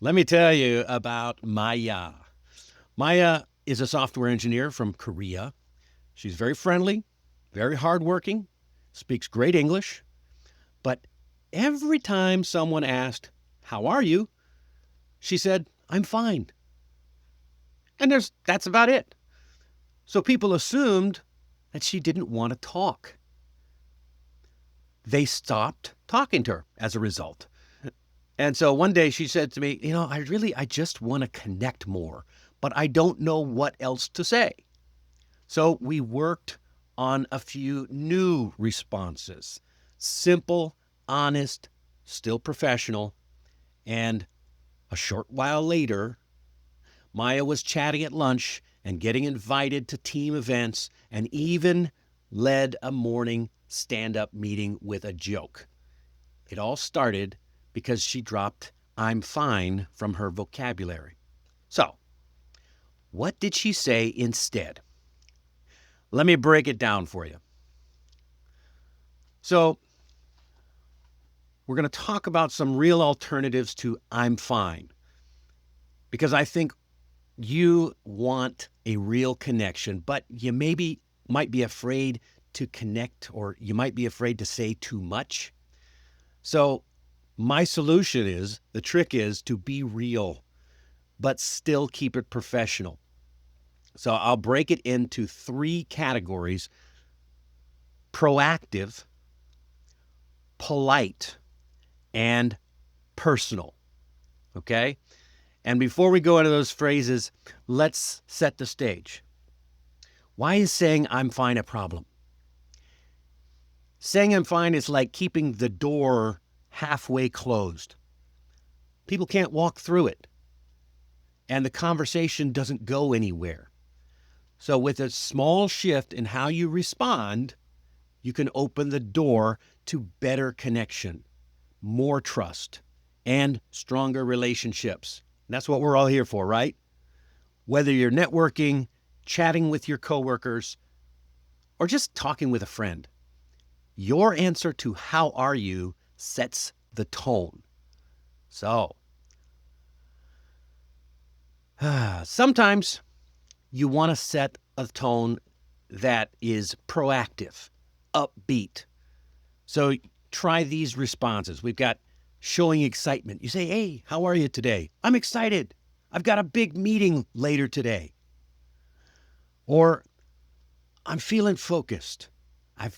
Let me tell you about Maya. Maya is a software engineer from Korea. She's very friendly, very hardworking, speaks great English. But every time someone asked, "How are you?" she said, "I'm fine." And that's about it. So people assumed that she didn't want to talk. They stopped talking to her as a result. And so one day she said to me, I just want to connect more, but I don't know what else to say. So we worked on a few new responses. Simple, honest, still professional. And a short while later, Maya was chatting at lunch and getting invited to team events and even led a morning stand-up meeting with a joke. It all started because she dropped "I'm fine" from her vocabulary. So, what did she say instead? Let me break it down for you. So, we're going to talk about some real alternatives to "I'm fine," because I think you want a real connection, but you might be afraid to connect, or you might be afraid to say too much. So, my solution is, the trick is to be real, but still keep it professional. So I'll break it into three categories: proactive, polite, and personal. Okay? And before we go into those phrases, let's set the stage. Why is saying "I'm fine" a problem? Saying "I'm fine" is like keeping the door halfway closed. People can't walk through it, and the conversation doesn't go anywhere. So with a small shift in how you respond, you can open the door to better connection, more trust, and stronger relationships. That's what we're all here for, right? Whether you're networking, chatting with your coworkers, or just talking with a friend, your answer to "how are you" sets the tone. So, sometimes you want to set a tone that is proactive, upbeat. So try these responses. We've got showing excitement. You say, "Hey, how are you today?" "I'm excited. I've got a big meeting later today." Or, "I'm feeling focused. I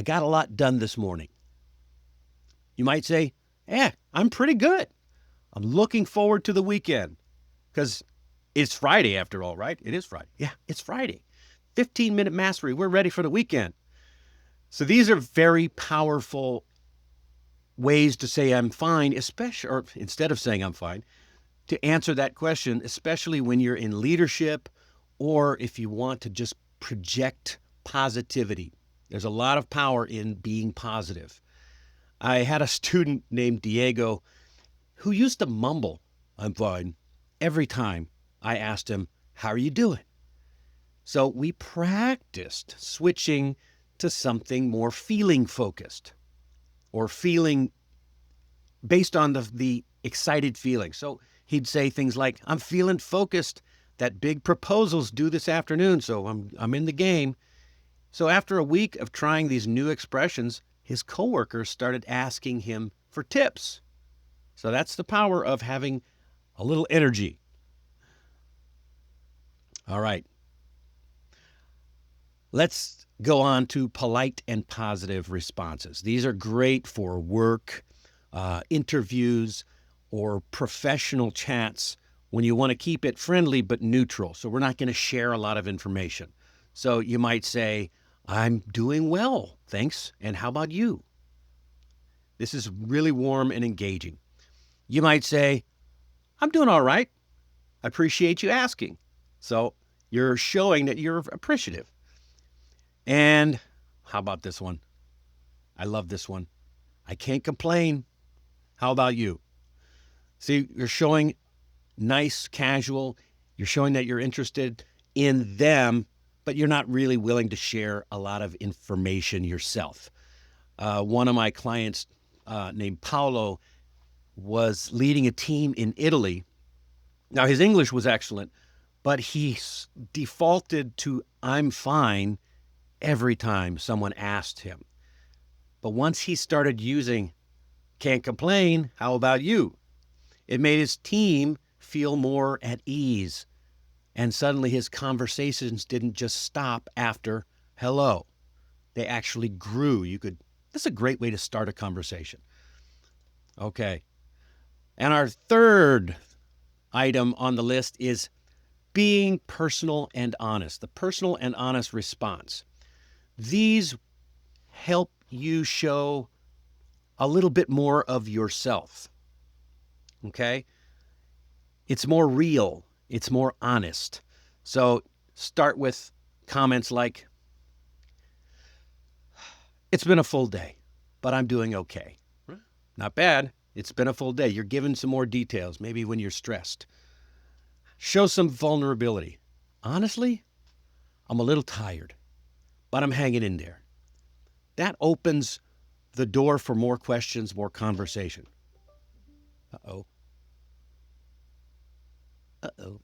got a lot done this morning." You might say, "Yeah, I'm pretty good. I'm looking forward to the weekend." Because it's Friday after all, right? It is Friday. Yeah, it's Friday. 15-minute mastery. We're ready for the weekend. So these are very powerful ways to say "I'm fine," especially, or instead of saying "I'm fine," to answer that question, especially when you're in leadership or if you want to just project positivity. There's a lot of power in being positive. I had a student named Diego who used to mumble "I'm fine" every time I asked him, "How are you doing?" So we practiced switching to something more feeling focused, or feeling based on the excited feeling. So he'd say things like, "I'm feeling focused. That big proposal's due this afternoon, so I'm in the game." So after a week of trying these new expressions, his coworkers started asking him for tips. So that's the power of having a little energy. All right. Let's go on to polite and positive responses. These are great for work, interviews, or professional chats when you want to keep it friendly but neutral. So we're not going to share a lot of information. So you might say, "I'm doing well, thanks. And how about you?" This is really warm and engaging. You might say, "I'm doing all right. I appreciate you asking." So you're showing that you're appreciative. And how about this one? I love this one. "I can't complain. How about you?" See, you're showing nice, casual. You're showing that you're interested in them, but you're not really willing to share a lot of information yourself. One of my clients named Paulo, was leading a team in Italy. Now, his English was excellent, but he defaulted to "I'm fine" every time someone asked him. But once he started using "can't complain, how about you?" it made his team feel more at ease. And suddenly his conversations didn't just stop after hello. They actually grew. That's a great way to start a conversation. Okay. And our third item on the list is being personal and honest, the personal and honest response. These help you show a little bit more of yourself. Okay? It's more real. It's more honest. So start with comments like, "It's been a full day, but I'm doing okay." Not bad. It's been a full day. You're giving some more details, maybe when you're stressed. Show some vulnerability. "Honestly, I'm a little tired, but I'm hanging in there." That opens the door for more questions, more conversation. Uh-oh.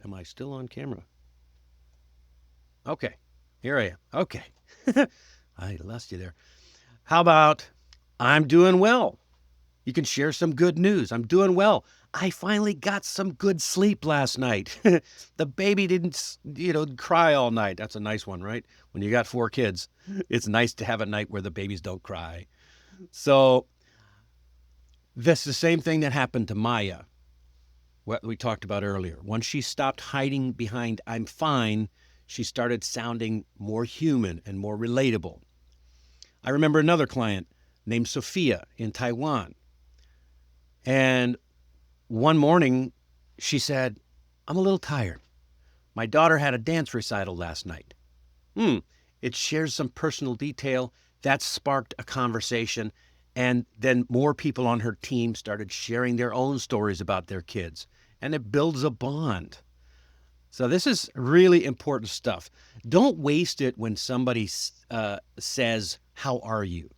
Am I still on camera? Okay, here I am. Okay. I lost you there. How about, "I'm doing well"? You can share some good news. "I'm doing well. I finally got some good sleep last night. The baby didn't, cry all night." That's a nice one, right? When you got 4 kids, it's nice to have a night where the babies don't cry. So that's the same thing that happened to Maya, what we talked about earlier. Once she stopped hiding behind "I'm fine," she started sounding more human and more relatable. I remember another client named Sophia in Taiwan. And one morning she said, "I'm a little tired. My daughter had a dance recital last night." It shares some personal detail. That sparked a conversation. And then more people on her team started sharing their own stories about their kids. And it builds a bond. So this is really important stuff. Don't waste it when somebody says, "How are you?"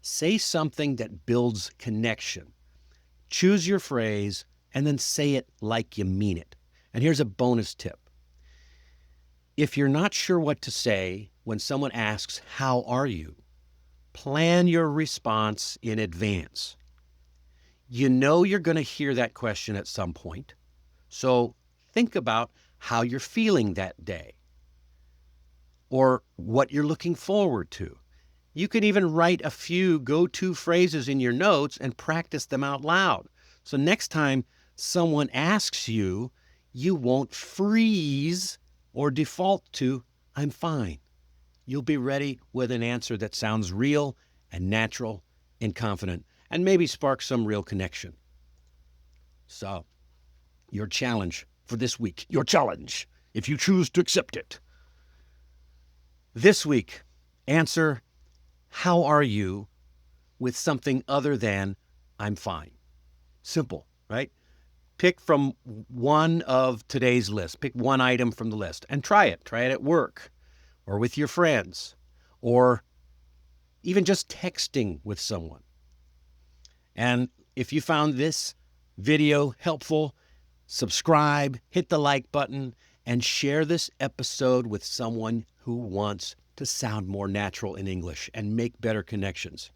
Say something that builds connection. Choose your phrase and then say it like you mean it. And here's a bonus tip. If you're not sure what to say when someone asks, "How are you?" plan your response in advance. You know you're going to hear that question at some point. So think about how you're feeling that day or what you're looking forward to. You can even write a few go-to phrases in your notes and practice them out loud. So next time someone asks you, you won't freeze or default to "I'm fine." You'll be ready with an answer that sounds real and natural and confident and maybe spark some real connection. So, your challenge for this week, if you choose to accept it. This week, answer "How are you?" with something other than "I'm fine." Simple, right? Pick from one of today's list. Pick one item from the list and try it. Try it at work or with your friends or even just texting with someone. And if you found this video helpful, subscribe, hit the like button, and share this episode with someone who wants to sound more natural in English and make better connections.